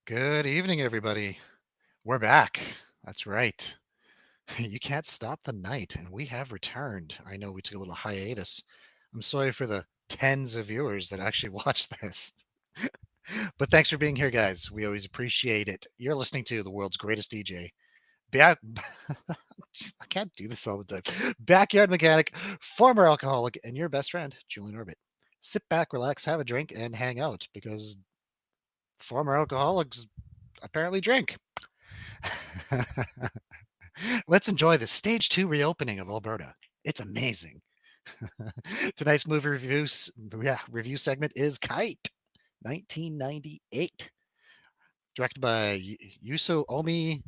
Good evening, everybody. We're back. That's right. You can't stop the night, and we have returned. I know we took a little hiatus. I'm sorry for the tens of viewers that actually watched this. But thanks for being here, guys. We always appreciate it. You're listening to the world's greatest DJ. Back, I can't do this all the time. Backyard mechanic, former alcoholic, and your best friend, Julian Orbit. Sit back, relax, have a drink, and hang out because former alcoholics apparently drink. Let's enjoy the stage two reopening of Alberta. It's amazing. Tonight's movie review segment is Kite, 1998, directed by Yuso Omi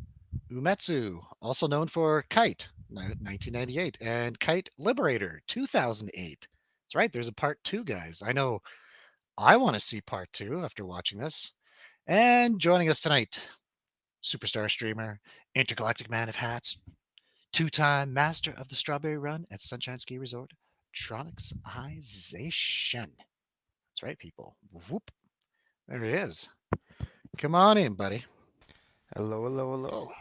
Umetsu, also known for Kite, 1998, and Kite Liberator, 2008. That's right, there's a part two, guys. I know I want to see part two after watching this. And joining us tonight, superstar streamer, intergalactic man of hats, two-time master of the Strawberry Run at Sunshine Ski Resort, Tronicsization. That's right, people. Whoop. There he is. Come on in, buddy. Hello, hello, hello.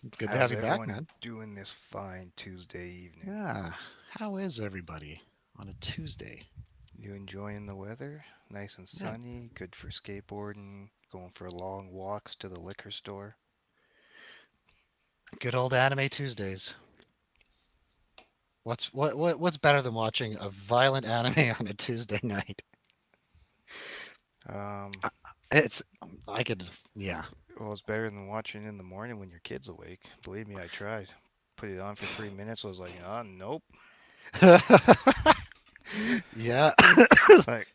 It's good to have How's you back, everyone man. doing this fine Tuesday evening? Yeah. How is everybody on a Tuesday? You enjoying the weather? Nice and Yeah. sunny, good for skateboarding, going for long walks to the liquor store. Good old anime Tuesdays. What's better than watching a violent anime on a Tuesday night? Um, It's I could yeah. well, it's better than watching in the morning when your kid's awake. Believe me, I tried. Put it on for 3 minutes. I was like, nope. Yeah. Like,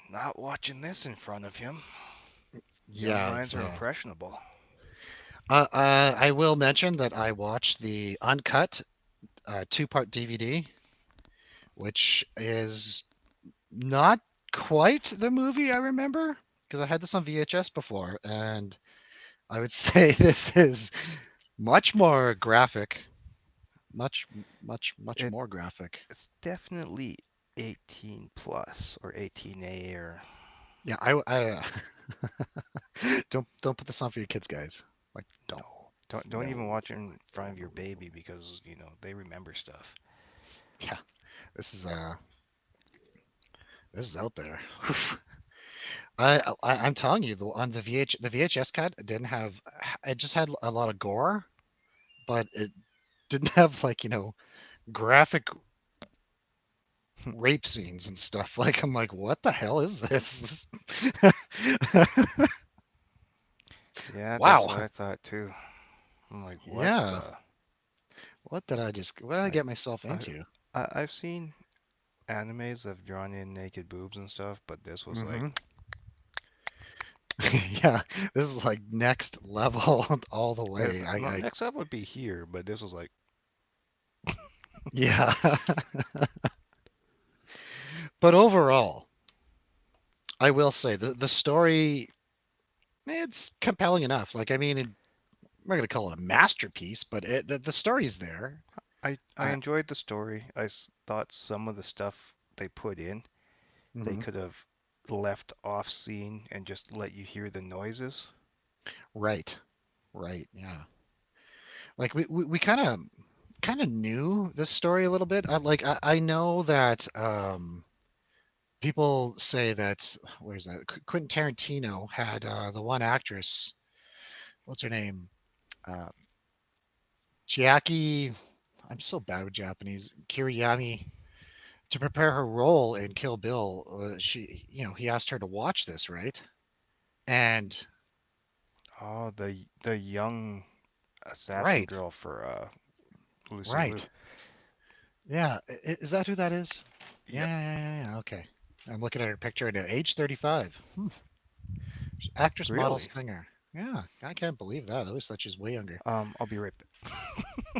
not watching this in front of him. Young Yeah, minds it's are impressionable. I will mention that I watched the uncut two-part DVD, which is not quite the movie I remember because I had this on VHS before, and I would say this is much more graphic, much It more graphic. it's definitely 18 plus or 18A or Yeah, I don't put this on for your kids, guys. Like, don't. no. Don't even No. watch it in front of your baby because, they remember stuff. Yeah, this is uh this is out there. I'm telling you, on the VHS cut, it didn't have. It just had a lot of gore, but it didn't have like graphic rape scenes and stuff. Like I'm like, what the hell is this? Yeah, that's Wow. what I thought too. I'm like, what Yeah. the? What did I Like, get myself I, into? I've seen animes of drawn in naked boobs and stuff, but this was like, Hmm. Yeah, this is like next level all the way. no, I next up would be here, but this was like, yeah. But overall, I will say the story it's compelling enough. Like I mean, I'm not gonna call it a masterpiece, but the story's there. I Uh, enjoyed the story. Thought some of the stuff they put in, they mhm. could have left off scene and just let you hear the noises. Right, right, yeah. Like we kind of knew this story a little bit. I know that people say that where's that Quentin Tarantino had the one actress, what's her name, uh, Chiaki. I'm so bad with Japanese. Kiriyami, to prepare her role in Kill Bill. He asked her to watch this, right? And Oh, the young assassin right, girl for Lucy Liu. right, yeah. Is that who that is? Yeah, Yep. yeah, yeah, yeah, yeah. Okay, I'm looking at her picture now. Age 35. Actress, model, Really? singer. Yeah, I can't believe that. I always thought she was way younger. I'll be right back.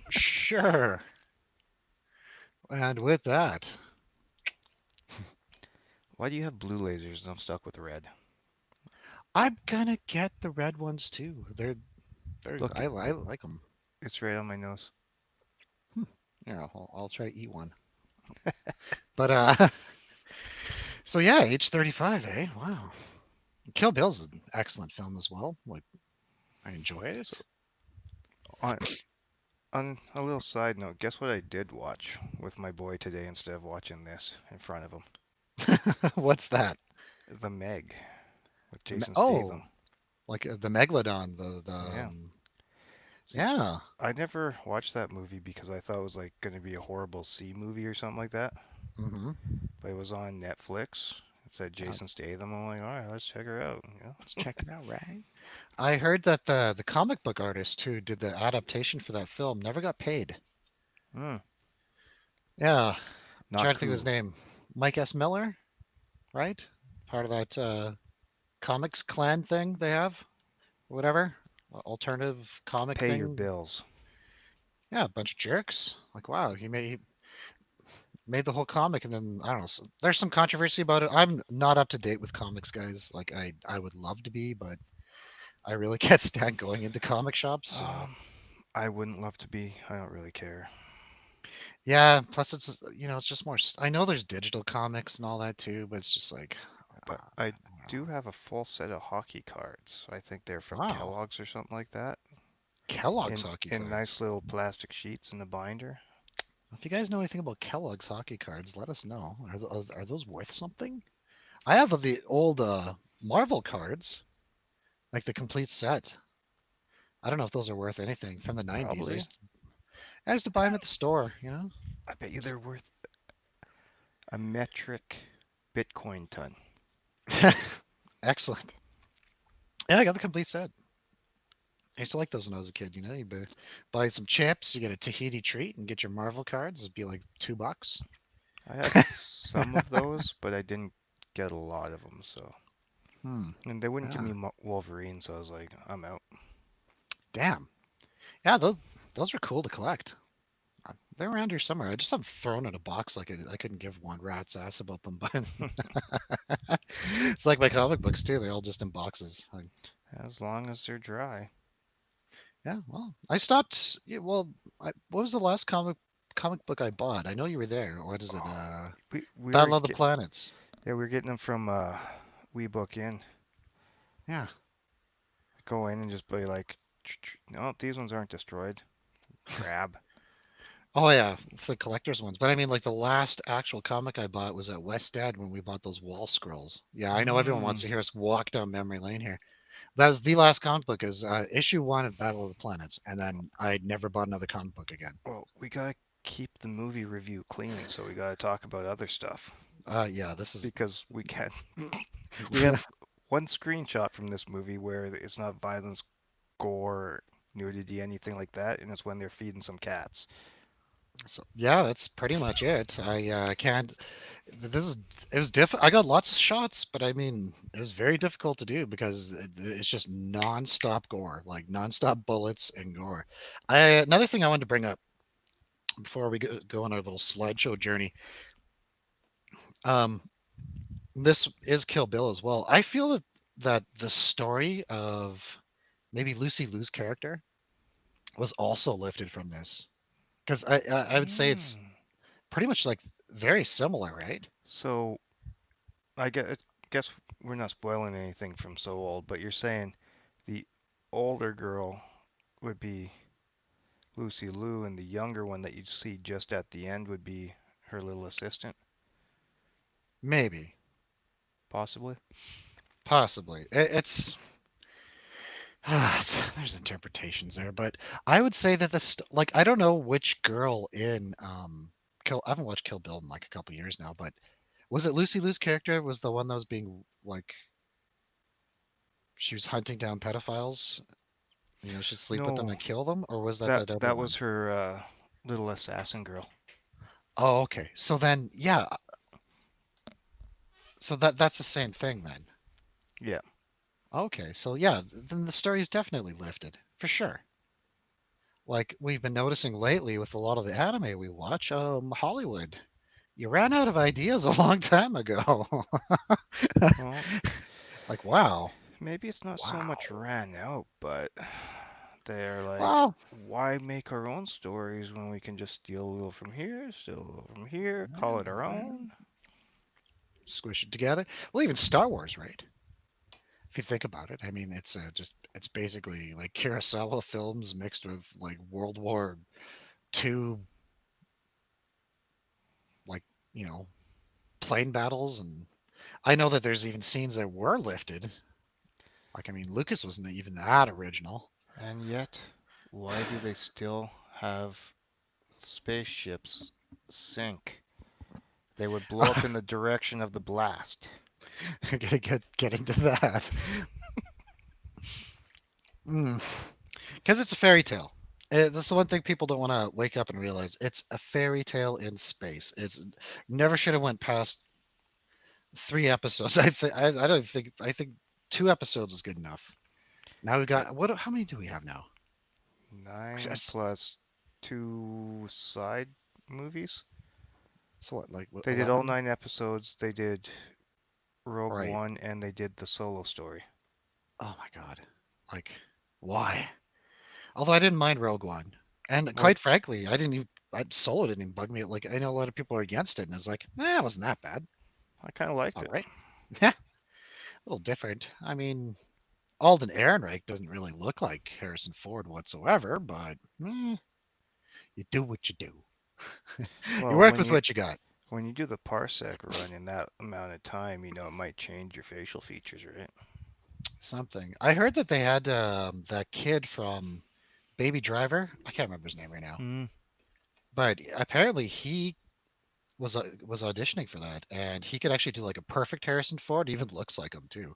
Sure. And with that, Why do you have blue lasers and I'm stuck with red? I'm gonna get the red ones too. Look, I like them. it's right on my nose. Hmm. Yeah, I'll try to eat one. But so yeah, age 35, eh? Wow. Kill Bill's an excellent film as well. Like I enjoy So it. on on a little side note, guess what I did watch with my boy today instead of watching this in front of him? What's that? The Meg with Jason Oh, Statham. like the megalodon. The Yeah. See, yeah. I never watched that movie because I thought it was like going to be a horrible sea movie or something like that. Mm-hmm. But it was on Netflix. It said Yeah. Jason Statham. I'm like, all right, let's check her out. Let's check it out, right? I heard that the comic book artist who did the adaptation for that film never got paid. Hmm, Yeah, not trying to think of his cool. name. Mike S. Miller, right? Part of that comics clan thing they have, whatever. Alternative comic Pay your thing. bills. Yeah, a bunch of jerks. Like, wow, he made the whole comic, and then I don't know. There's some controversy about it. I'm not up to date with comics, guys. Like, I would love to be, but I really can't stand going into comic shops. So Um, I wouldn't love to be. I don't really care. yeah. Plus, it's it's just more. I know there's digital comics and all that too, but it's just like, But I I don't do know. have a full set of hockey cards. I think they're from Wow, Kellogg's or something like that. Kellogg's In hockey in cards. nice little plastic sheets in the binder. If you guys know anything about Kellogg's hockey cards, let us know. Are those worth something? I have the old Marvel cards, like the complete set. I don't know if those are worth anything from the 90s. Probably. I used to buy them at the store, you know? I bet you Just they're worth a metric Bitcoin ton. excellent. Yeah, I got the complete set. I used to like those when I was a kid, you buy some chips, you get a Tahiti treat and get your Marvel cards. It'd be like $2. I had some of those, but I didn't get a lot of them. So, Hmm. and they wouldn't give Yeah. me Wolverine, so I was like, I'm out. Damn. Yeah, those were cool to collect. They're around here somewhere. I just have them thrown in a box like I couldn't give one rat's ass about them. But it's like my comic books too. They're all just in boxes. As long as they're dry. Yeah, well, I stopped. Yeah, well, what was the last comic book I bought? I know you were there. What is it? Oh, we were Battle of the get Planets. yeah, we were getting them from We Book In. Yeah. Go in and just be like, no, these ones aren't destroyed. Grab. Oh yeah, for the collector's ones. But I mean, like the last actual comic I bought was at West Ed when we bought those wall scrolls. Yeah, I know everyone wants Mm. to hear us walk down memory lane here. That was the last comic book. Is issue one of Battle of the Planets, and then I never bought another comic book again. Well, we gotta keep the movie review clean, so we gotta talk about other stuff Yeah, this is. because we can't. We have one screenshot from this movie where it's not violence, gore, nudity, anything like that, and it's when they're feeding some cats. So yeah, that's pretty much it. I can't. This is it was diff. I got lots of shots, but I mean, it was very difficult to do because it's just non-stop gore, like non-stop bullets and gore. Another thing I wanted to bring up before we go on our little slideshow journey. Um, this is Kill Bill as well. I feel that the story of maybe Lucy Liu's character was also lifted from this because I would say it's Mm. pretty much like very similar, right? So guess we're not spoiling anything from So Old, but you're saying the older girl would be Lucy Liu, and the younger one that you'd see just at the end would be her little assistant, Maybe, possibly. possibly. It's there's interpretations there, but I would say that like I don't know which girl in Kill. I haven't watched Kill Bill in like a couple years now, but was it Lucy Liu's character was the one that was being like she was hunting down pedophiles? She'd sleep with them No, and kill them, or was that that that other that one? was her little assassin girl. Oh, okay. So then, yeah. So that's the same thing then. Yeah. Okay. So yeah, then the story is definitely lifted for sure. Like we've been noticing lately with a lot of the anime we watch, Hollywood, you ran out of ideas a long time ago. Well, Like wow, maybe it's not so wow. much ran out, but they're like, Well, why make our own stories when we can just steal a little from here, steal a little from here, call yeah, it our yeah, own? squish it together. Well, even Star Wars, right? If you think about it, I mean, it's basically like Kurosawa films mixed with like World War II, like you know, plane battles, and I know that there's even scenes that were lifted. Like, I mean, Lucas wasn't even that original. And yet, why do they still have spaceships sink? They would blow up in the direction of the blast. I gotta get into that. Mm. Because it's a fairy tale. That's the one thing people don't want to wake up and realize. It's a fairy tale in space. It's never should have went past 3 episodes. I don't think I think 2 episodes is good enough. Now we It, got what? How many do we have now? 9 Yes. plus 2 side movies. So what? Like what, They did all 11? 9 episodes. They did Rogue Right. One and they did the solo story. Oh my God. Like why? Although I didn't mind Rogue One, and Well, quite frankly, I didn't even. Solo didn't even bug me. Like I know a lot of people are against it, and it's like, it wasn't that bad. I kind of It's liked all it. right. Yeah, a little different. I mean, Alden Ehrenreich doesn't really look like Harrison Ford whatsoever, but you do what you do. You Well, work with what you got. when you do the parsec run in that amount of time, it might change your facial features, right? Something. I heard that they had that kid from Baby Driver. I can't remember his name right now, Hmm. but apparently he was auditioning for that, and he could actually do like a perfect Harrison Ford. Even looks like him too.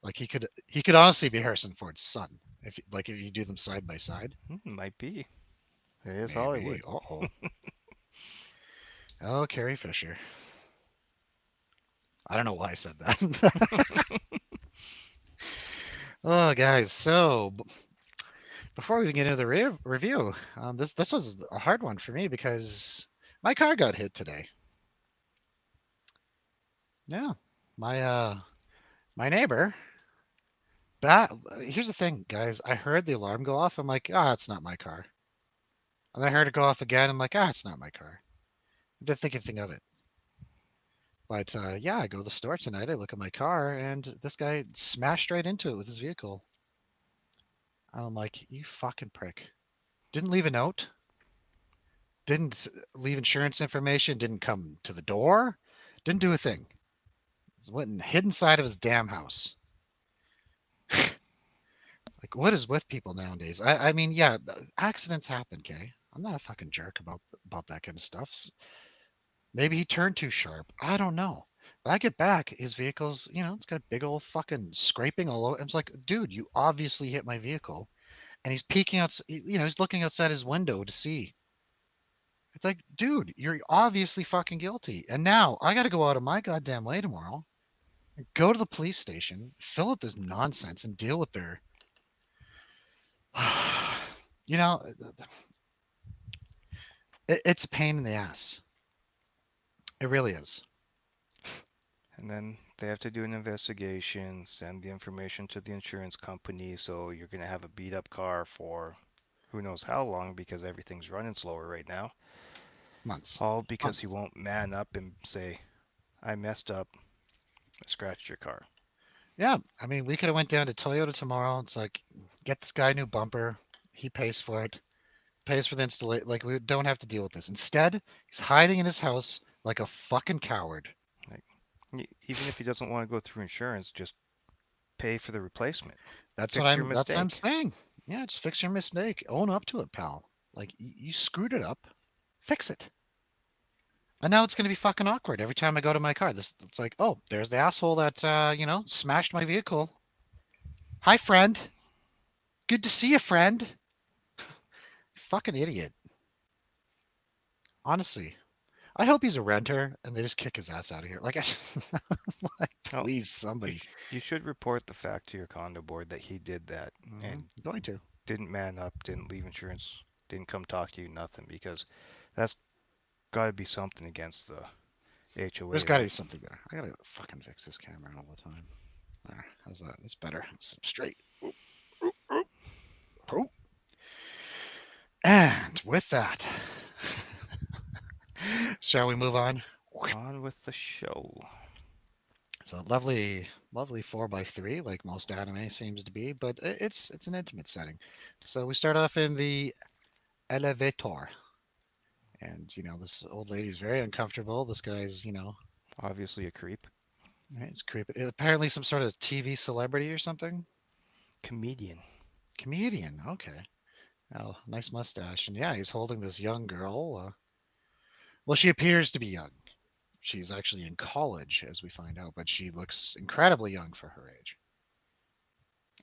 Like he could honestly be Harrison Ford's son if you do them side by side. Might be. It is Maybe. Hollywood. Uh-oh. Oh, Carrie Fisher. I don't know why I said that. Oh, guys. So before we get into the review, this was a hard one for me because my car got hit today. Yeah, my neighbor. That here's the thing, guys. I heard the alarm go off. I'm like, it's not my car. And I heard it go off again. I'm like, it's not my car. I didn't think anything of it. But yeah, I go to the store tonight. I look at my car, and this guy smashed right into it with his vehicle. I'm like, you fucking prick. Didn't leave a note. Didn't leave insurance information. Didn't come to the door. Didn't do a thing. Went and hid inside of his damn house. Like, what is with people nowadays? I mean, yeah, accidents happen, okay? I'm not a fucking jerk about that kind of stuff. Maybe he turned too sharp. I don't know. But I get back, his vehicle's, it's got a big old fucking scraping all over. I was like, dude, you obviously hit my vehicle. And he's peeking out, he's looking outside his window to see. It's like, dude, you're obviously fucking guilty. And now I got to go out of my goddamn way tomorrow, go to the police station, fill out this nonsense, and deal with their, you know, it's a pain in the ass. It really is. And then they have to do an investigation, send the information to the insurance company, so you're going to have a beat up car for who knows how long because everything's running slower right now. Months. All because he Months. won't man up and say, I messed up, I scratched your car. Yeah, I mean, we could have went down to Toyota tomorrow. It's like, get this guy a new bumper. He pays for it. Pays for the installation. Like, we don't have to deal with this. Instead, he's hiding in his house like a fucking coward. Like, even if he doesn't want to go through insurance, just pay for the replacement. That's what Fix your I'm mistake. saying. Yeah, just fix your mistake. Own up to it, pal. Like, you screwed it up. Fix it. And now it's going to be fucking awkward every time I go to my car. It's like, oh, there's the asshole that smashed my vehicle. Hi, friend. Good to see you, friend. Fucking idiot. Honestly, I hope he's a renter and they just kick his ass out of here. Like, like Well, please, somebody. you should report the fact to your condo board that he did that and I'm going to. didn't man up, didn't leave insurance, didn't come talk to you, nothing, because that's got to be something against the There's HOA, got to right? be something there. I gotta fucking fix this camera all the time. There, how's that? That's better. Sit straight. Oop, oop, oop, oop. And with that, shall we move on? On with the show. So lovely, lovely 4 by 3, like most anime seems to be, but it's an intimate setting. So we start off in the elevator, and this old lady's very uncomfortable. This guy's, Obviously a creep. it's creepy. Apparently some sort of TV celebrity or something. Comedian. Comedian. Okay. Oh, nice mustache. And yeah, he's holding this young girl. Well, she appears to be young. She's actually in college, as we find out, but she looks incredibly young for her age.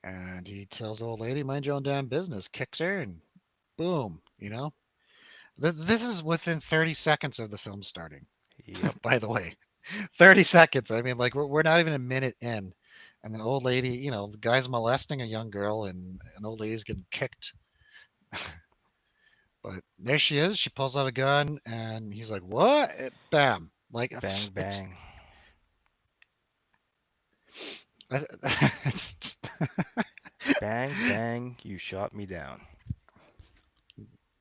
And he tells the old lady, mind your own damn business, kicks her, and boom, This is within 30 seconds of the film starting, Yep. by the way. 30 seconds. I mean, like, we're not even a minute in. And the old lady, the guy's molesting a young girl, and an old lady's getting kicked. But there she is. She pulls out a gun, and he's like, "What?" Bam! Like Bang it's bang. it's just Bang bang. You shot me down.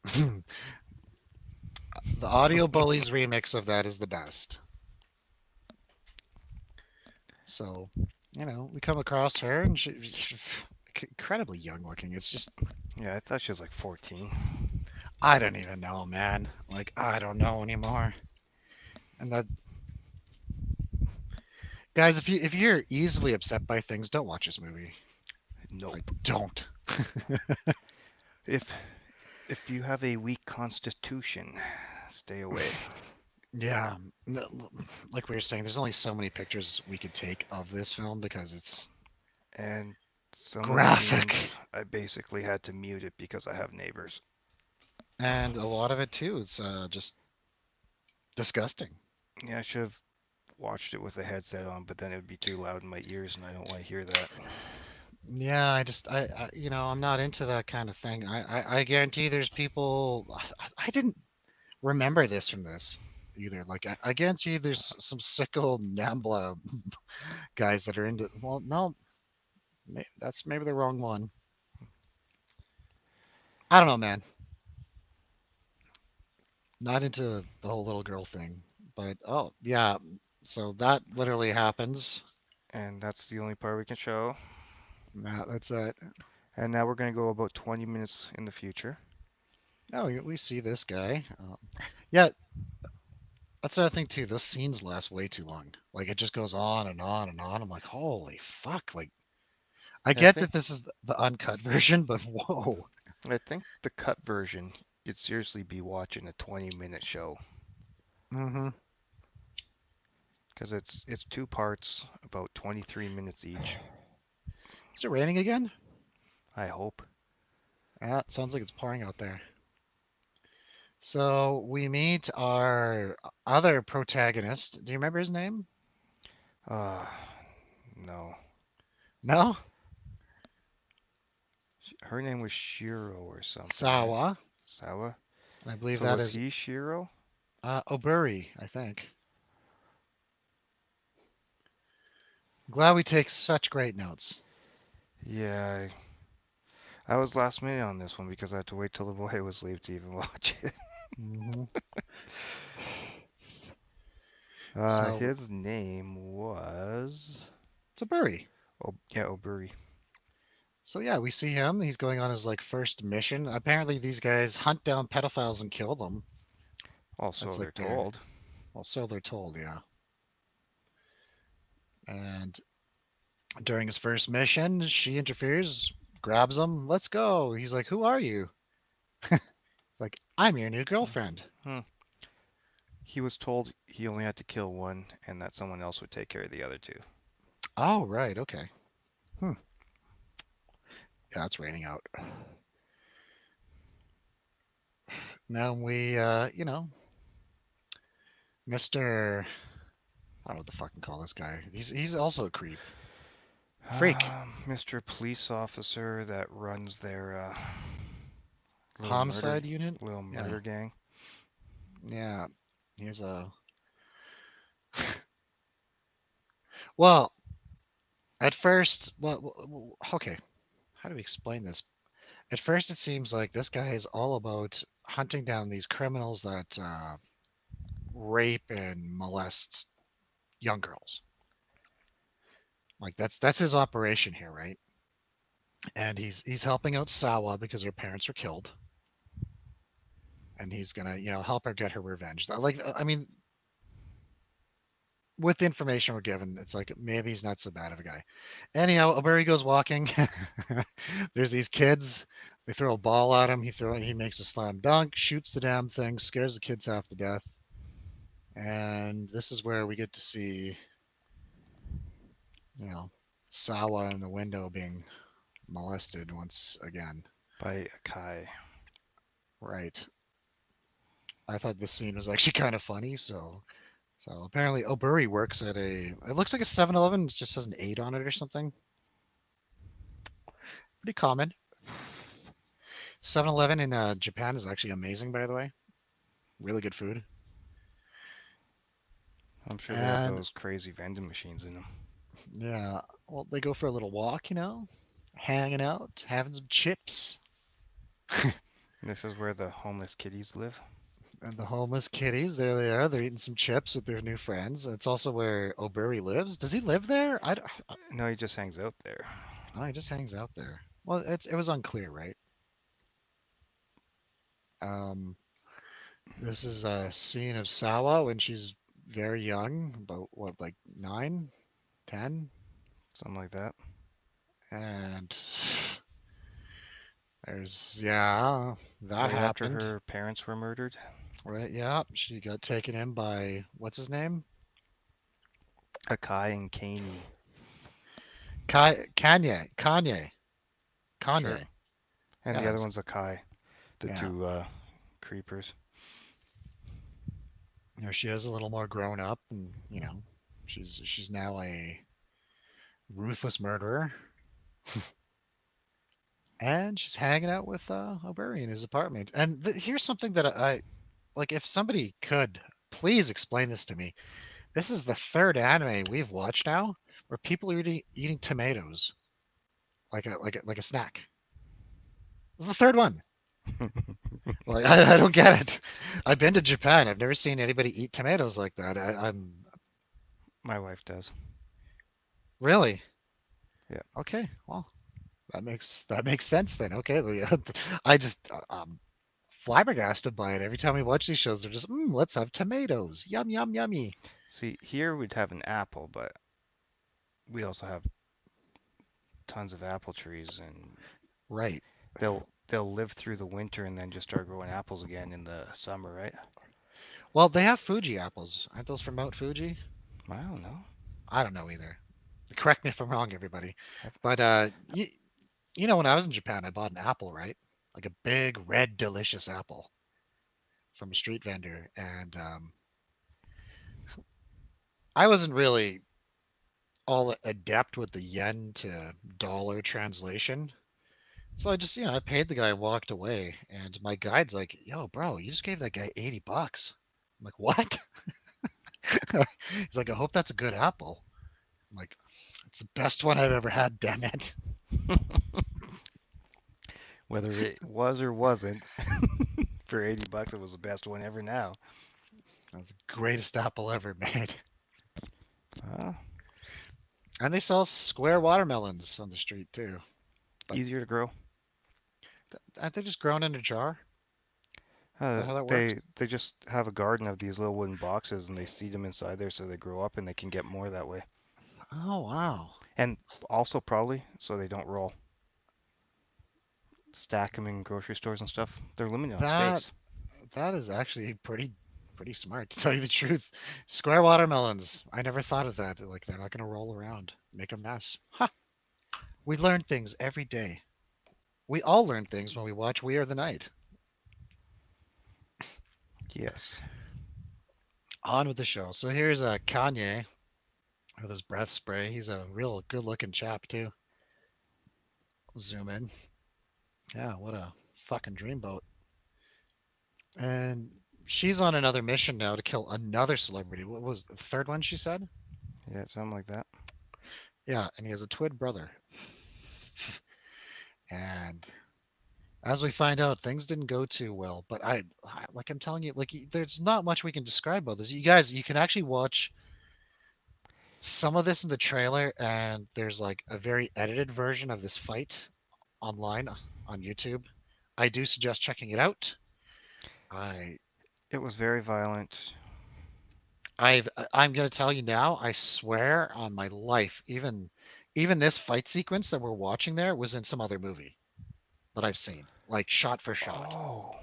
the Audio Bullies remix of that is the best. So, we come across her, and she's incredibly young looking. It's just Yeah, I thought she was like 14. I don't even know, man. Like I don't know anymore. And that guys, if you're easily upset by things, don't watch this movie. Like Nope. don't. If if you have a weak constitution, stay away. Yeah, like we were saying, there's only so many pictures we could take of this film because it's And some of the graphic, scenes, I basically had to mute it because I have neighbors. and a lot of it too is just disgusting. Yeah, I should have watched it with a headset on, but then it would be too loud in my ears, and I don't want to hear that. Yeah, I'm not into that kind of thing. I guarantee there's people. I didn't remember this from this either. Like I guarantee there's some sicko Nambla guys that are into. Well, no, that's maybe the wrong one. I don't know, man. Not into the whole little girl thing. But oh yeah, so that literally happens. And that's the only part we can show. That's it. And now we're going to go about 20 minutes in the future. Oh, we see this guy. Yeah, that's the other thing too. Those scenes last way too long. Like it just goes on and on and on. I'm like, holy fuck! Like I I get think that this is the uncut version, but whoa. I think the cut version, you'd seriously be watching a 20-minute show Mm-hmm. because it's two parts, about 23 minutes each. Is it raining again? I hope. Yeah, it sounds like it's pouring out there. So we meet our other protagonist. Do you remember his name? Uh, no. No? Her name was Shiro or something, right? Sawa. Sawa? And I believe So that was is he Shiro? Oburi, I think. Glad we take such great notes. Yeah, I was last minute on this one because I had to wait till the boy was asleep to even watch it. Hmm. So His name was it's Oburi. yeah, Oburi. So yeah, we see him. He's going on his like first mission. Apparently, these guys hunt down pedophiles and kill them. Also, That's they're like their told. well, so they're told, yeah. And during his first mission, she interferes, grabs him. Let's go. He's like, "Who are you?" It's like, "I'm your new girlfriend." Hmm. He was told he only had to kill one and that someone else would take care of the other two. Oh, right. Okay. Hmm. Yeah, it's raining out. Now we, Mister. I don't know what to fucking call this guy. He's also a creep, freak, Mr. Police Officer that runs their little murder homicide unit. little Yeah, murder gang. yeah. He's a well. At first, well, okay. How do we explain this? At first, it seems like this guy is all about hunting down these criminals that rape and molest young girls. Like that's his operation here, right? And he's helping out Sawa because her parents were killed, and he's gonna help her get her revenge. Like I mean, with the information we're given, it's like maybe he's not so bad of a guy. Anyhow, where he goes walking, there's these kids. They throw a ball at him. He makes a slam dunk, shoots the damn thing, scares the kids half to death. And this is where we get to see, you know, Sawa in the window being molested once again. by a Kai. Right. I thought this scene was actually kind of funny. So apparently Oburi works at it looks like a 7-Eleven. It just has an 8 on it or something. Pretty common. 7-Eleven in Japan is actually amazing, by the way. Really good food. I'm sure they have And those crazy vending machines in them. yeah, well, they go for a little walk, hanging out, having some chips. This is where the homeless kitties live. And the homeless kitties, there they are. They're eating some chips with their new friends. It's also where Oburi lives. Does he live there? No, he just hangs out there. Oh, he just hangs out there. Well, it was unclear, right? Um, this is a scene of Sawa when she's very young, about what, like 9, 10, Something like that. and yeah, that Right after happened. her parents were murdered. Right, yeah, she got taken in by what's his name? Akai and Kaney. Kanye. Sure. Kanye. And the Yeah, other one's Akai. The yeah. two creepers. She is a little more grown up, and she's now a ruthless murderer, and she's hanging out with Oberi in his apartment. And here's something that I like. If somebody could please explain this to me, this is the third anime we've watched now where people are eating tomatoes like a snack. This is the third one. Like I don't get it. I've been to Japan. I've never seen anybody eat tomatoes like that. I'm My wife does. really Yeah. okay. Well, that makes sense then. Okay, I just I'm flabbergasted by it every time we watch these shows. They're just let's have tomatoes. Yum yum yummy. See, here we'd have an apple, but we also have tons of apple trees, and Right. they'll live through the winter and then just start growing apples again in the summer, right? Well, they have Fuji apples. Aren't those from Mount Fuji? I don't know. I don't know either. Correct me if I'm wrong, everybody. I've, But when I was in Japan, I bought an apple, right? Like a big red delicious apple from a street vendor, and I wasn't really all adept with the yen to dollar translation. So I just, I paid the guy and walked away. And my guide's like, "Yo, bro, you just gave that guy $80." I'm like, "What?" He's like, "I hope that's a good apple." I'm like, "It's the best one I've ever had, damn it." Whether it was or wasn't, for 80 bucks, it was the best one ever now. That was the greatest apple ever made. Uh, And they sell square watermelons on the street too. But Easier to grow. aren't they just grown in a jar? Is that how that works? They just have a garden of these little wooden boxes and they seed them inside there so they grow up and they can get more that way. Oh wow. And also probably so they don't roll. Stack them in grocery stores and stuff. They're limited on That space. that is actually pretty smart to tell you the truth. Square watermelons. I never thought of that. Like they're not gonna roll around, make a mess. Huh. We learn things every day. We all learn things when we watch We Are the Night. Yes. On with the show. So here's Kanye with his breath spray. He's a real good looking chap too. Zoom in. Yeah, what a fucking dreamboat. And she's on another mission now to kill another celebrity. What was the third one she said? Yeah, something like that. Yeah, and he has a twin brother. And as we find out, things didn't go too well. But like I'm telling you, like there's not much we can describe about this. You guys, you can actually watch some of this in the trailer, and there's like a very edited version of this fight online on YouTube. I do suggest checking it out. I It was very violent. I'm gonna tell you now, I swear on my life, even this fight sequence that we're watching there was in some other movie that I've seen, like shot for shot. Oh,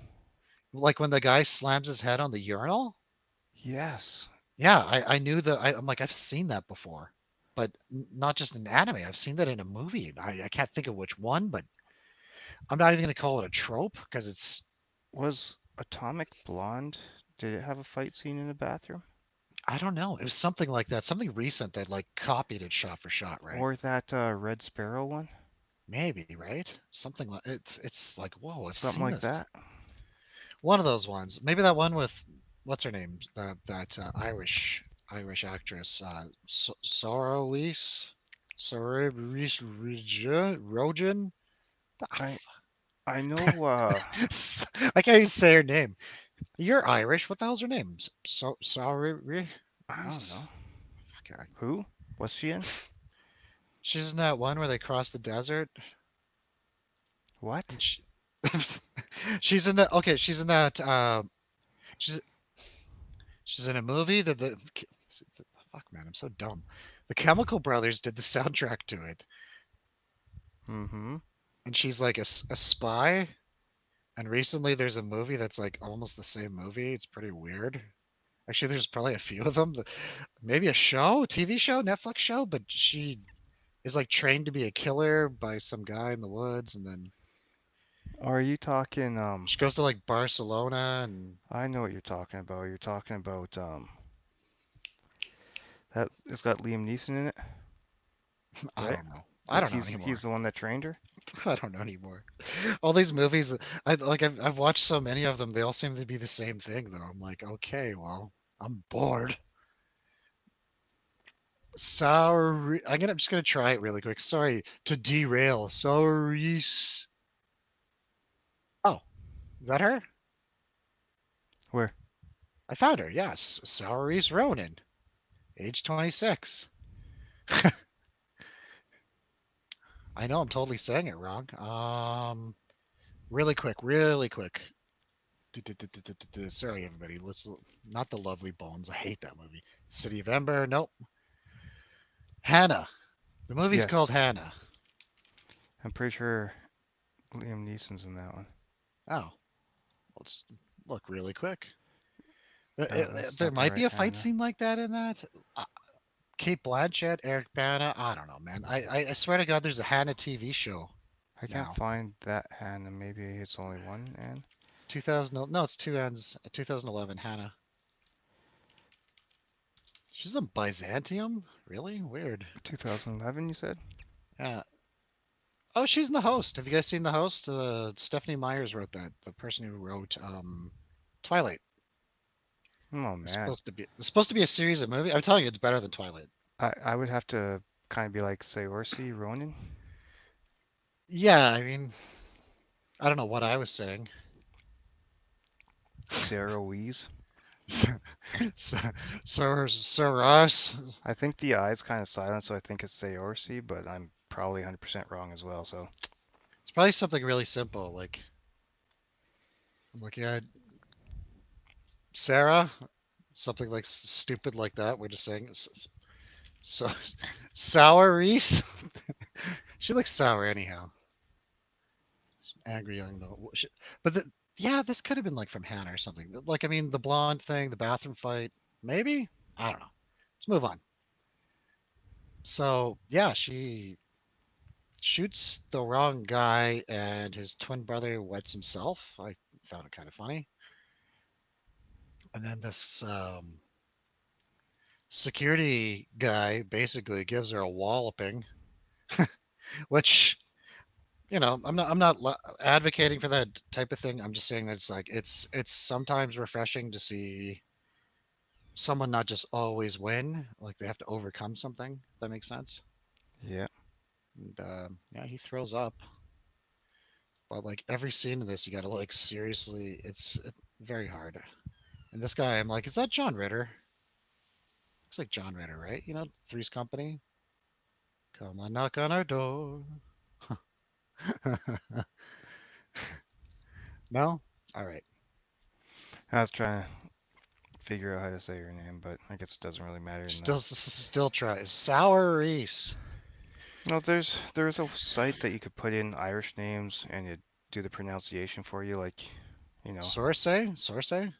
Like when the guy slams his head on the urinal. yes. Yeah, I knew that. I'm like, I've seen that before, but not just in anime. I've seen that in a movie. I can't think of which one, but I'm not even gonna call it a trope because it's Was Atomic Blonde, did it have a fight scene in the bathroom? I don't know. It was something like that, something recent that like copied it shot for shot, right? Or that Red Sparrow one? Maybe, right? Something like it's like, whoa, I've Something seen like this. that? One of those ones. Maybe that one with what's her name? That Irish actress, Sororice Rogen. Ah, I I know I can't even say her name. You're Irish. What the hell's her name? Sororice. I don't know. Okay. Who? What's she in? She's in that one where they cross the desert. What? And she's in that. Okay, she's in that. She's she's in a movie that the fuck man, I'm so dumb. The Chemical Brothers did the soundtrack to it, Mm-hmm. and she's like a spy. And recently, there's a movie that's like almost the same movie. It's pretty weird. Actually, there's probably a few of them. Maybe a show, TV show, Netflix show, but she is like trained to be a killer by some guy in the woods, and then Or are you talking she goes to like Barcelona, and I know what you're talking about. You're talking about that it's got Liam Neeson in it, I right? don't know. I don't know He's anymore. the one that trained her? I don't know anymore. All these movies, I've watched so many of them. They all seem to be the same thing, though. I'm like, okay, well, I'm bored. Sorry, I'm just gonna try it really quick. Sorry to derail. Sorry. Oh, is that her? Where? I found her. Yes, Saoirse Ronan, age 26. I know I'm totally saying it wrong. Really quick, really quick. Sorry, everybody. Let's not the Lovely Bones. I hate that movie. City of Ember. Nope. Hannah. The movie's called Yes. Hannah. I'm pretty sure Liam Neeson's in that one. Oh, let's look really quick. That's There not the might be right a fight Hannah. scene like that in that. Kate Blanchett, Eric Bana. I don't know, man. I swear to God, there's a Hannah TV show I can't now. find that Hannah. Maybe it's only one and 2000. No, it's two ends. 2011. Hannah. She's in Byzantium. Really weird. 2011 you said? Yeah. Oh, she's in the host. Have you guys seen the host? Stephanie Myers wrote that. The person who wrote Twilight. Oh man. It's supposed to be a series of movies. I'm telling you, it's better than Twilight. I would have to kind of be like Saoirse Ronan. Yeah, I mean, I don't know what I was saying. Sarah Wees. Sir Ross. I think the I's kind of silent, so I think it's Saoirse, but I'm probably 100% wrong as well. So It's probably something really simple. Like I'm looking at Sarah. Something like stupid like that. We're just saying so sour Reese. She looks sour anyhow. Angry young no. But yeah, this could have been like from Hannah or something. Like I mean, the blonde thing, the bathroom fight. Maybe I don't know. Let's move on. So yeah, she shoots the wrong guy, and his twin brother wets himself. I found it kind of funny. And then this security guy basically gives her a walloping, which I'm not advocating for that type of thing. I'm just saying that it's like it's sometimes refreshing to see someone not just always win, like they have to overcome something. If that makes sense. yeah, And yeah, he throws up. But like every scene of this, you got to like seriously. It's very hard. And this guy, I'm like, is that John Ritter? Looks like John Ritter, right? You know, Three's Company. Come on, knock on our door. No? All right. I was trying to figure out how to say her name, but I guess it doesn't really matter in the. Still try. Sour Reese. No, there's a site that you could put in Irish names and it do the pronunciation for you, like you know. Source? Source? I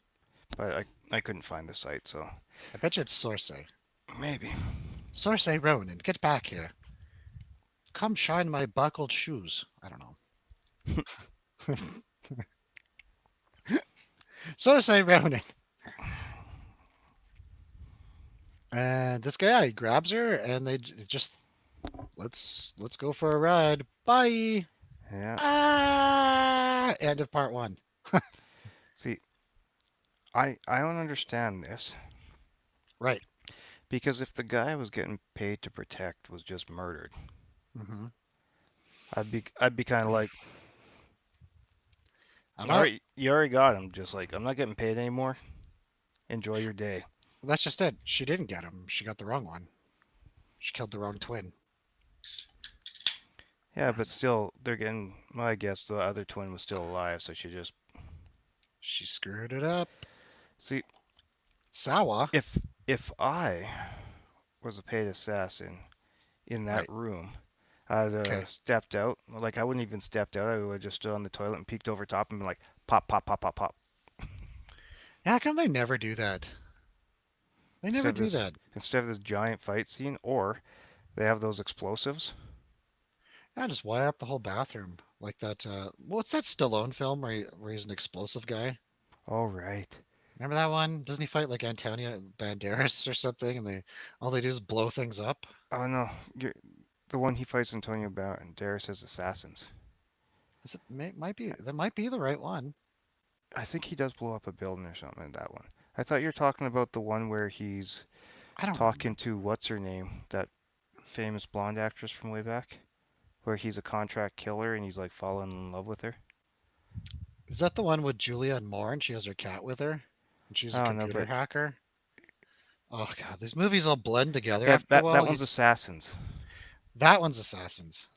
But I couldn't find the site, so bet you it's Source. maybe. Source Ronan, get back here. Come shine my buckled shoes. I don't know. Source Ronan. And this guy grabs her, and they just let's go for a ride. Bye. Yeah. Ah. End of part one. See, I don't understand this Right. because if the guy was getting paid to protect was just murdered, Hmm. I'd be kind of like, I'm all not. right, you already got him. Just like I'm not getting paid anymore. Enjoy your day. That's just it. She didn't get him. She got the wrong one. She killed the wrong twin. Yeah, but still, they're getting. Well, I guess the other twin was still alive, so she just She screwed it up. see Sawa. if I was a paid assassin in that Right. room, I'd Okay. stepped out. Like I wouldn't even stepped out. I would have just stood on the toilet and peeked over top and been like, pop, pop, pop, pop, pop. Yeah, how come they never do that? They Instead never of do this, that. instead of this giant fight scene, or they have those explosives. Yeah, just wire up the whole bathroom like that. What's that Stallone film where he's an explosive guy? All right. Remember that one? Doesn't he fight like Antonio Banderas or something? And they all they do is blow things up. Oh no, you're the one he fights Antonio Banderas as assassins. Is it might be that might be the right one. I think he does blow up a building or something in that one. I thought you were talking about the one where he's I don't. talking to what's her name, that famous blonde actress from way back, where he's a contract killer and he's like falling in love with her. Is that the one with Julian Moore and she has her cat with her? And she's a I don't know, computer but hacker? Oh god, these movies all blend together yeah, after a that while. one's Assassins. That one's Assassins.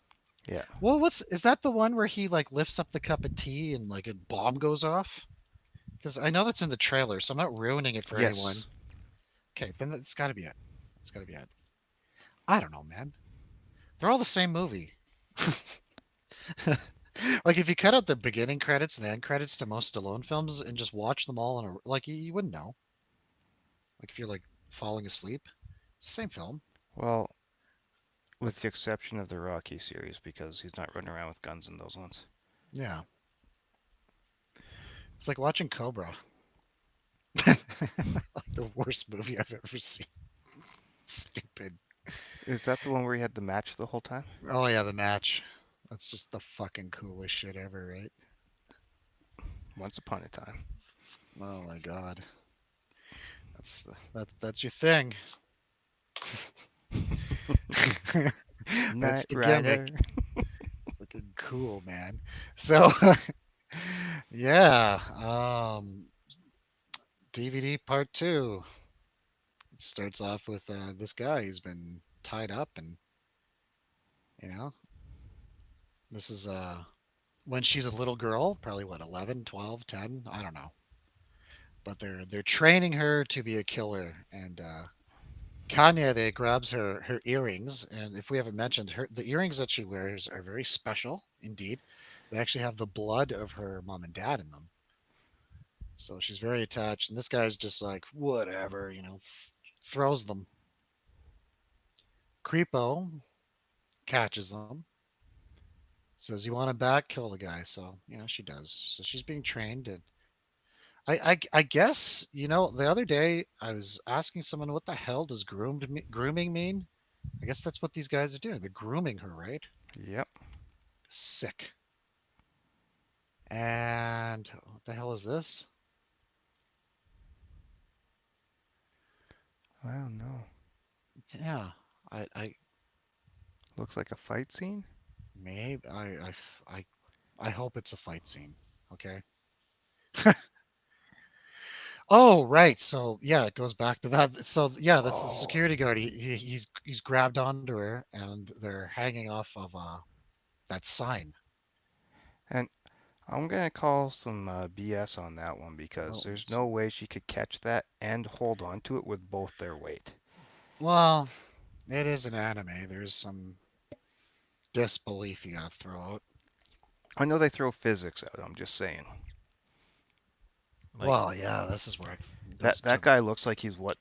Yeah. Well, what's is that the one where he like lifts up the cup of tea and like a bomb goes off? Because I know that's in the trailer, so I'm not ruining it for anyone. Yes. Okay, then it's got to be it. It's got to be it. I don't know, man. They're all the same movie. Like if you cut out the beginning credits and the end credits to most Stallone films and just watch them all in a like you wouldn't know. Like if you're like falling asleep, it's the same film. Well, But with the exception of the Rocky series, because he's not running around with guns in those ones. yeah, it's like watching Cobra. Like the worst movie I've ever seen. Stupid. Is that the one where he had the match the whole time? Oh yeah, the match. That's just the fucking coolest shit ever, right? Once upon a time. Oh my god. That's your thing. That's Knight the Rider. gimmick. Fucking cool, man. So yeah, DVD part two. It starts off with this guy. He's been tied up, and you know, this is when she's a little girl, probably what 11, 12, 10. I don't know. But they're training her to be a killer, and Kanye they grabs her earrings, and if we haven't mentioned her, the earrings that she wears are very special indeed. They actually have the blood of her mom and dad in them, so she's very attached. And this guy's just like whatever, throws them. Creepo catches them, says you want him back, kill the guy. So she does. So she's being trained, and I guess the other day I was asking someone what the hell does grooming mean. I guess that's what these guys are doing. They're grooming her, right? Yep. Sick. And what the hell is this? I don't know. Yeah, I Looks like a fight scene. maybe I hope it's a fight scene. Okay. Oh, right. So yeah, it goes back to that. So yeah, that's the Oh, security guard. He's grabbed onto her, and they're hanging off of that sign. and I'm gonna call some BS on that one because Well, there's no way she could catch that and hold on to it with both their weight. well, it is an anime. There's some disbelief you gotta throw out. I know they throw physics out. I'm just saying, like Well, yeah, this is where it that goes that to. guy looks like he's what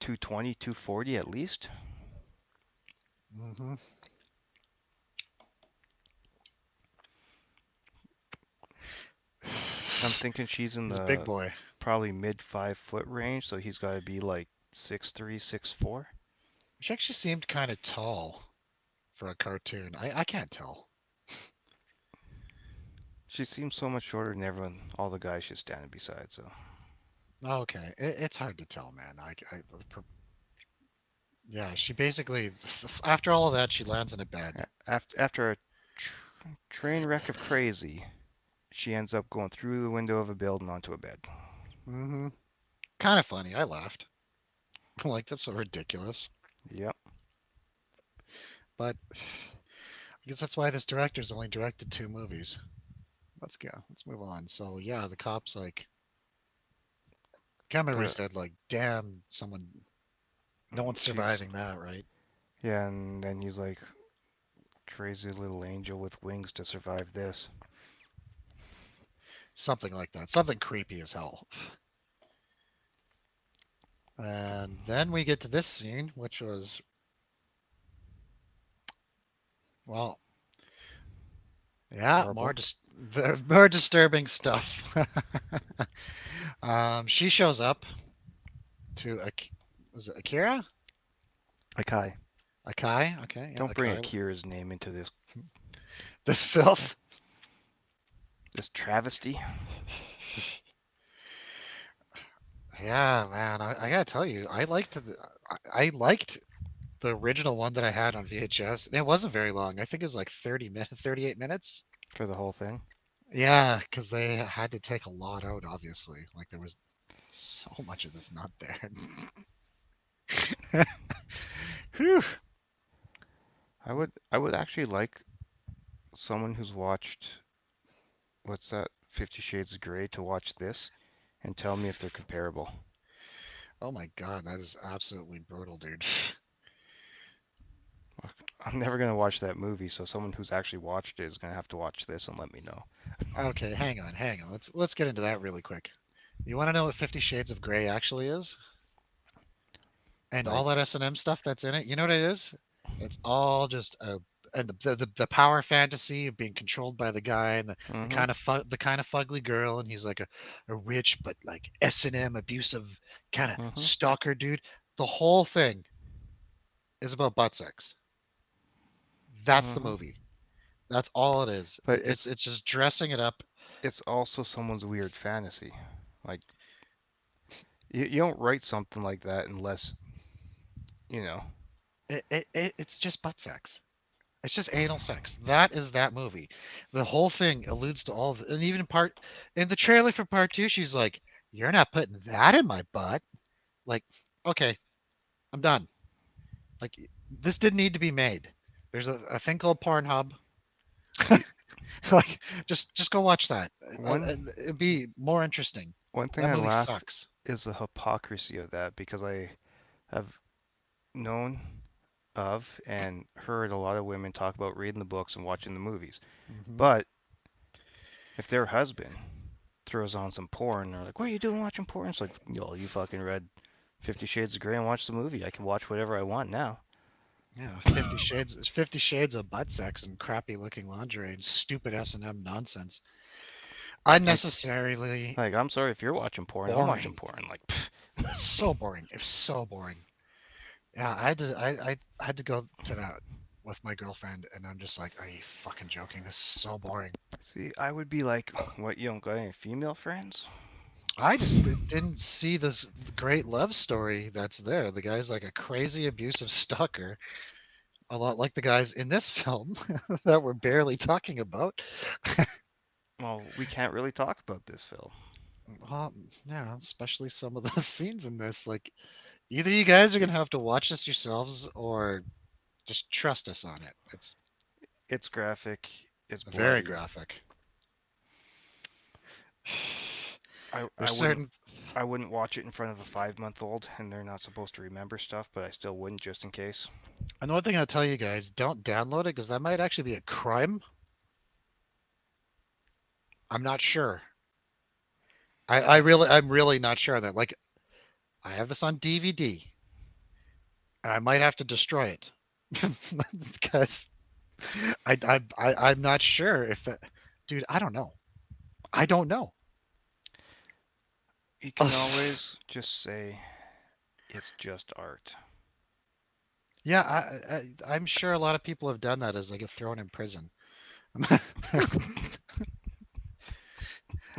220, 240 at least. Hmm. I'm thinking she's in He's a big the boy. probably mid 5 foot range, so he's got to be like 6'3", 6'4". She actually seemed kind of tall for a cartoon. I can't tell. She seems so much shorter than everyone, all the guys she's standing beside. So Okay, it's hard to tell, man. Yeah, she basically after all of that, she lands in a bed. after a train wreck of crazy, she ends up going through the window of a building onto a bed. Hmm. Kind of funny. I laughed. Like that's so ridiculous. Yep. But I guess that's why this director's only directed two movies. Let's go. Let's move on. So yeah, the cops like can't remember he The said like, damn, someone, no one's she's surviving that, right? yeah, and then he's like crazy little angel with wings to survive this. Something like that. Something creepy as hell. And then we get to this scene, which was well, yeah, Horrible. more disturbing stuff. She shows up to was it Akira? Akai. Akai? Okay, yeah, Don't bring Akai. Akira's name into This filth. this travesty. Yeah, man, I gotta tell you, I liked the original one that I had on VHS. And it wasn't very long. I think it was like 30 minutes, 38 minutes. For the whole thing. Yeah, because they had to take a lot out, obviously. Like there was so much of this not there. Whew. I would actually like someone who's watched what's that 50 Shades of Grey to watch this and tell me if they're comparable. Oh my God, that is absolutely brutal, dude. I'm never gonna watch that movie, so someone who's actually watched it is gonna have to watch this and let me know. Okay, hang on, hang on. Let's get into that really quick. You want to know what 50 Shades of Grey actually is? And all Like, that S&M stuff that's in it, you know what it is? It's all just a and the power fantasy of being controlled by the guy and mm-hmm, the kind of fugly girl and he's like a rich but like S&M abusive kind of mm-hmm, stalker dude. The whole thing is about butt sex. That's the mm-hmm. movie. That's all it is. But It's just dressing it up. it's also someone's weird fantasy. Like, you don't write something like that unless you know. It's just butt sex. It's just anal sex. That is that movie. The whole thing alludes to and even part in the trailer for part two, she's like, "You're not putting that in my butt." Like, okay, I'm done. Like, this didn't need to be made. There's a thing called Pornhub. See, Like, just go watch that. one It'd be more interesting. one thing That I movie laugh sucks. is the hypocrisy of that because I have known of and heard a lot of women talk about reading the books and watching the movies. Hmm. But if their husband throws on some porn, they're like, "What are you doing watching porn?" It's like, yo, you fucking read 50 Shades of Grey and watched the movie. I can watch whatever I want now. Yeah, 50 Shades of butt sex and crappy looking lingerie and stupid S&M nonsense. Like, Unnecessarily I'm sorry if you're watching porn. I'm watching boring. porn. Like, So boring. It was so boring. Yeah, I had to go to that with my girlfriend, and I'm just like, are you fucking joking? This is so boring. see, I would be like, what, you don't got any female friends? I just didn't see this great love story that's there. The guy's like a crazy abusive stalker, a lot like the guys in this film that we're barely talking about. Well, we can't really talk about this film. Well, yeah, especially some of the scenes in this. Like, either you guys are gonna have to watch this yourselves, or just trust us on it. It's It's graphic. It's very bloody. graphic. I I There's wouldn't certain. I wouldn't watch it in front of a 5 month old, and they're not supposed to remember stuff, but I still wouldn't just in case. And one thing I'll tell you guys, don't download it because that might actually be a crime. I'm not sure. I I'm really not sure of that. Like, I have this on DVD, and I might have to destroy it because I'm not sure if that, dude. I don't know. I don't know. You can always just say it's just art. Yeah, I'm sure a lot of people have done that as they get thrown in prison.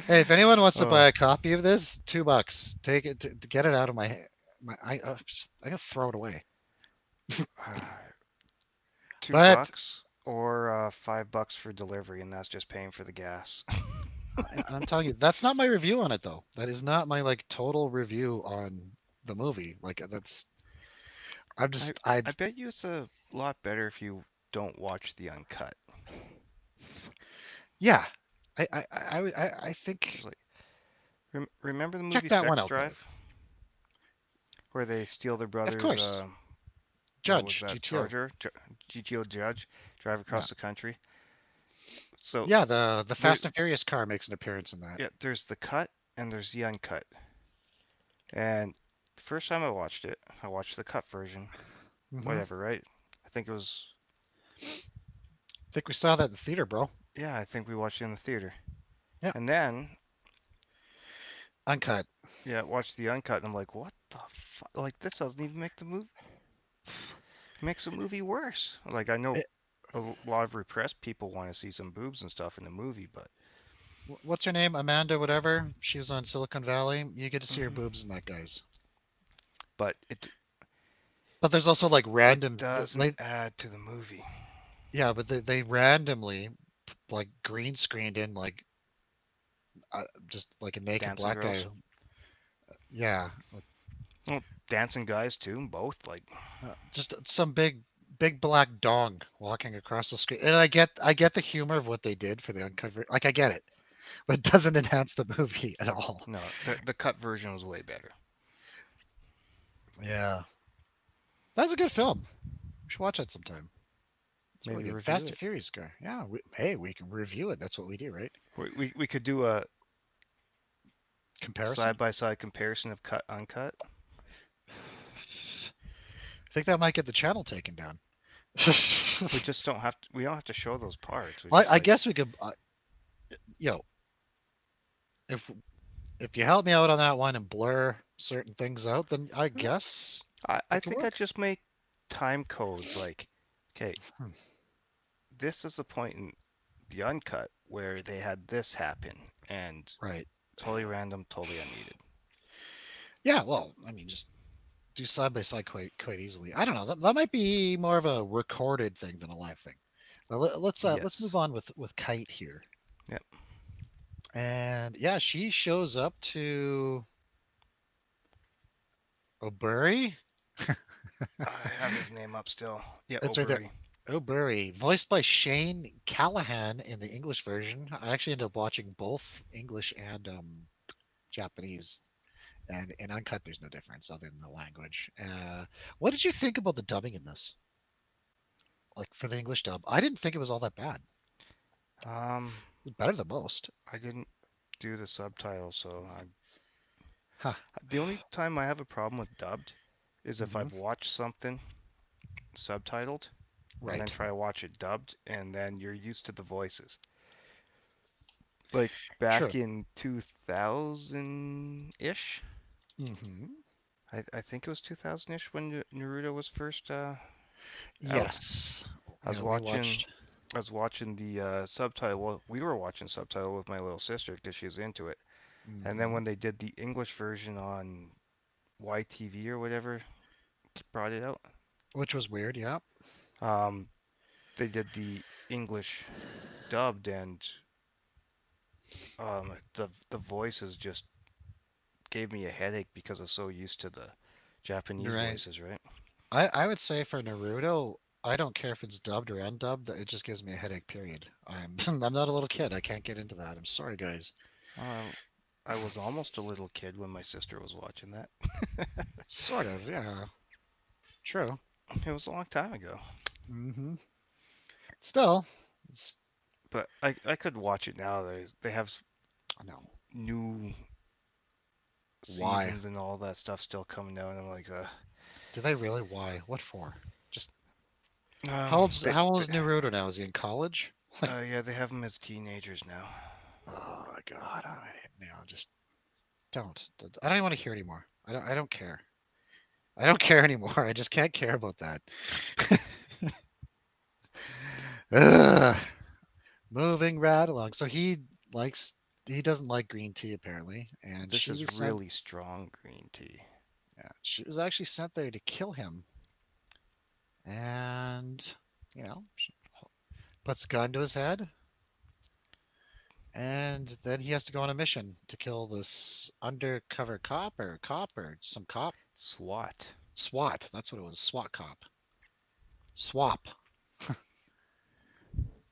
Hey, if anyone wants to Oh, buy a copy of this, $2. Take it to get it out of my. I gotta throw it away. uh, two But bucks or $5 for delivery, and that's just paying for the gas. I'm telling you, that's not my review on it though. That is not my like total review on the movie. Like that's I'm I just I I bet you it's a lot better if you don't watch the uncut. yeah. I think 'Cause, like, remember the check movie that one Sex out better. Drive, where they steal their Of brother's course, what was Judge that, GTO. Charger, GTO Judge, drive Yeah, across the country. So yeah. The there, Fast and Furious car makes an appearance in that. yeah, there's the cut and there's the uncut. And the first time I watched it, I watched the cut version. Hmm. Whatever, right? I think it was, I think we saw that in the theater, bro. yeah, I think we watched it in the theater. Yeah, And then, uncut. yeah, watched the uncut, and I'm like, what the fuck? Like, this doesn't even make the movie, makes the movie worse. Like, I know It, a lot of repressed people want to see some boobs and stuff in the movie, but what's her name? Amanda, whatever. She was on Silicon Valley. You get to see her mhm. boobs in that, guys. But But there's also like it random, doesn't like add to the movie. yeah, but they randomly like green screened in like just like a naked Dancing black guy. girls, Yeah, like, well, dancing guys too, both. Like, just some big black dong walking across the screen. And I get the humor of what they did for the uncover. Like I get it, but it doesn't enhance the movie at all. no, the cut version was way better. Yeah, that's a good film. We should watch that sometime. It's really Maybe good. review Fast and it. Furious guy. Yeah. Hey, we can review it. That's what we do, right? We could do a Comparison. side by side comparison of cut uncut. I think that might get the channel taken down. We just don't have to. We don't have to show those parts. We just I like, guess we could. Yo, if if you help me out on that one and blur certain things out, then I guess I it could think I work. just make time codes like, okay, Hmm. this is the point in the uncut where they had this happen and Right. totally random, totally unneeded. Yeah. Well, I mean, just do side by side quite easily. I don't know. That might be more of a recorded thing than a live thing. But let's move Yes. on with Kite here. Yep. And yeah, she shows up to O'Bury. I have his name up still. Yeah, It's right there. Obury. O'Bury, voiced by Shane Callahan in the English version. I actually ended up watching both English and Japanese, and in uncut, there's no difference other than the language. What did you think about the dubbing in this? Like for the English dub, I didn't think it was all that bad. Um, It was better than most. I didn't do the subtitles, so Huh. the only time I have a problem with dubbed is if Hmm. I've watched something subtitled and then Right. try to watch it dubbed, and then you're used to the voices. Like True. back in 2000-ish, Hmm. I think it was 2000-ish when Naruto was first out. Yes. I was Yeah, we watching watched. I was watching the subtitle. Well, we were watching subtitle with my little sister because she was into it. And then Hmm. when they did the English version on YTV or whatever brought it out, Which was weird. Yeah. um, they did the English dubbed, and the voices just gave me a headache because I was so used to the You're Japanese right. voices, right? I would say for Naruto, I don't care if it's dubbed or undubbed. It just gives me a headache. Period. I'm I'm not a little kid. I can't get into that. I'm sorry, guys. Um, I was almost a little kid when my sister was watching that. Sort of. Yeah. True. It was a long time ago, Hmm. Still, it's but I could watch it now. They have no. new Why? seasons and all that stuff still coming out, and I'm like, Do they really? Why? What for? Just they, how old is Naruto now? Is he in college? Like, yeah, they have them as teenagers now. oh my god! Just don't. I don't even want to hear anymore. I don't care. I don't care anymore. I just can't care about that. Ugh. Moving right along. So likes he doesn't like green tea apparently, and This is really strong green tea. yeah, she was actually sent there to kill him, and she puts a gun to his head, and then he has to go on a mission to kill this undercover cop or some cop. SWAT. SWAT. That's what it was. SWAT cop. Swap.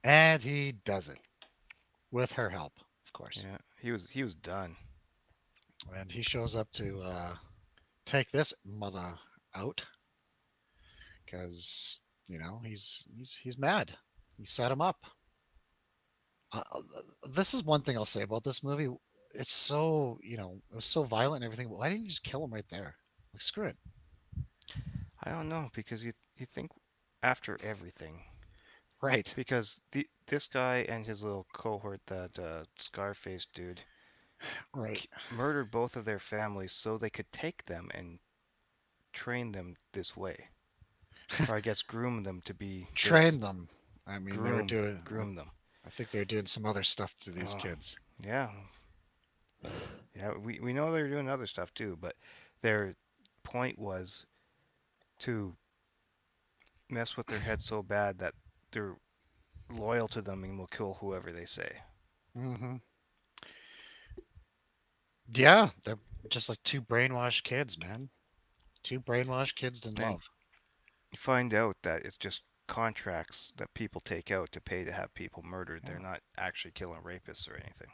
And he does it with her help, of course. Yeah, he was done. And he shows up to take this mother out because he's mad. He set him up. This is one thing I'll say about this movie. It's so it was so violent and everything. Why didn't you just kill him right there? Like screw it. I don't know because you think after everything Right, because this guy and his little cohort, that Scarface dude, right. murdered both of their families so they could take them and train them this way, or I guess groom them to be this. Train them. I mean, they were doing. Groom them. I think they're doing some other stuff to these Oh, kids. yeah, yeah. We know they're doing other stuff too, but their point was to mess with their head so bad that they're loyal to them and will kill whoever they say. Hmm. Yeah, they're just like two brainwashed kids, man. Two brainwashed kids in And love. you find out that it's just contracts that people take out to pay to have people murdered. They're Yeah. not actually killing rapists or anything.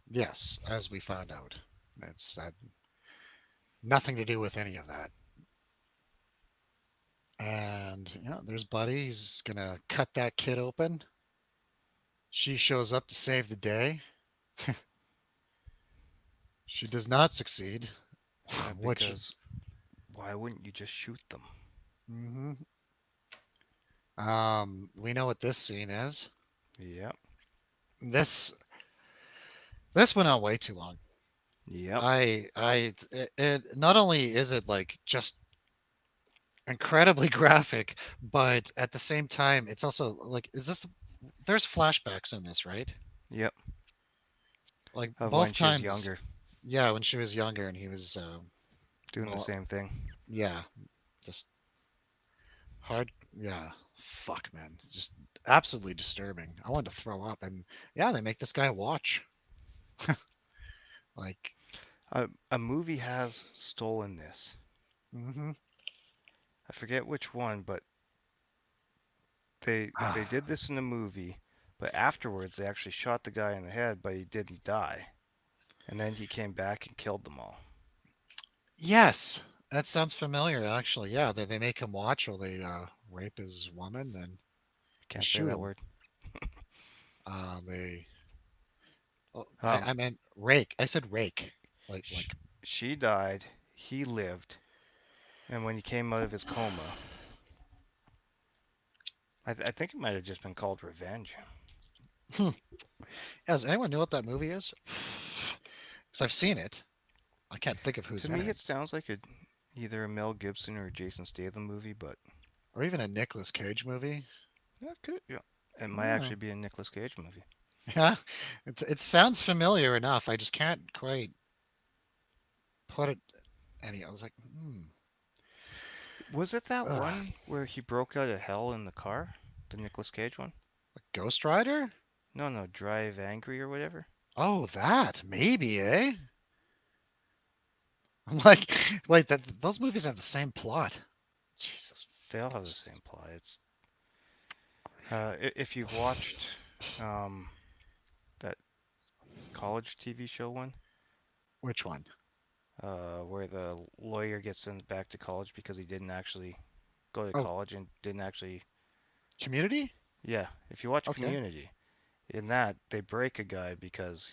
Yes, as we found out. It's had nothing to do with any of that. And there's Buddy. He's gonna cut that kid open. She shows up to save the day. She does not succeed. Yeah, Which, because why wouldn't you just shoot them? hmm we know what this scene is. Yep, This this went on way too long. yep, Not only is it like just incredibly graphic, but at the same time, it's also like, there's flashbacks in this, right? yep. Like Of when both she was times, younger, yeah, when she was younger and he was, doing the well, same thing. yeah, just hard, yeah, fuck, man, it's just absolutely disturbing. I wanted to throw up, and yeah, they make this guy watch, like, A movie has stolen this. hmm I forget which one, but they did this in a movie, but afterwards they actually shot the guy in the head, but he didn't die. And then he came back and killed them all. yes, that sounds familiar, actually. Yeah, they make him watch while they rape his woman, then they Can't say shoot that him. word. They Oh, Um, I meant rake. I said rake. Like sh- like she died, he lived, and when he came out of his coma, I think it might have just been called Revenge. hmm. Does anyone know what that movie is? Because I've seen it. I can't think of who's To in me, it. it sounds like either a Mel Gibson or a Jason Statham movie, but Or even a Nicolas Cage movie. yeah, it might Oh. actually be a Nicolas Cage movie. Yeah. It sounds familiar enough. I just can't quite put it I was like, Was it that ugh. one where he broke out of hell in the car? The Nicolas Cage one? Ghost Rider? No, no, Drive Angry or whatever. Oh, that. Maybe, eh? I'm like, wait, those movies have the same plot. Jesus, They all have the it's same plot. It's if you've watched um, that college TV show one, which one? where the lawyer gets sent back to college because he didn't actually go to Oh, college and didn't actually. Community? Yeah, if you watch Okay. Community, in that they break a guy because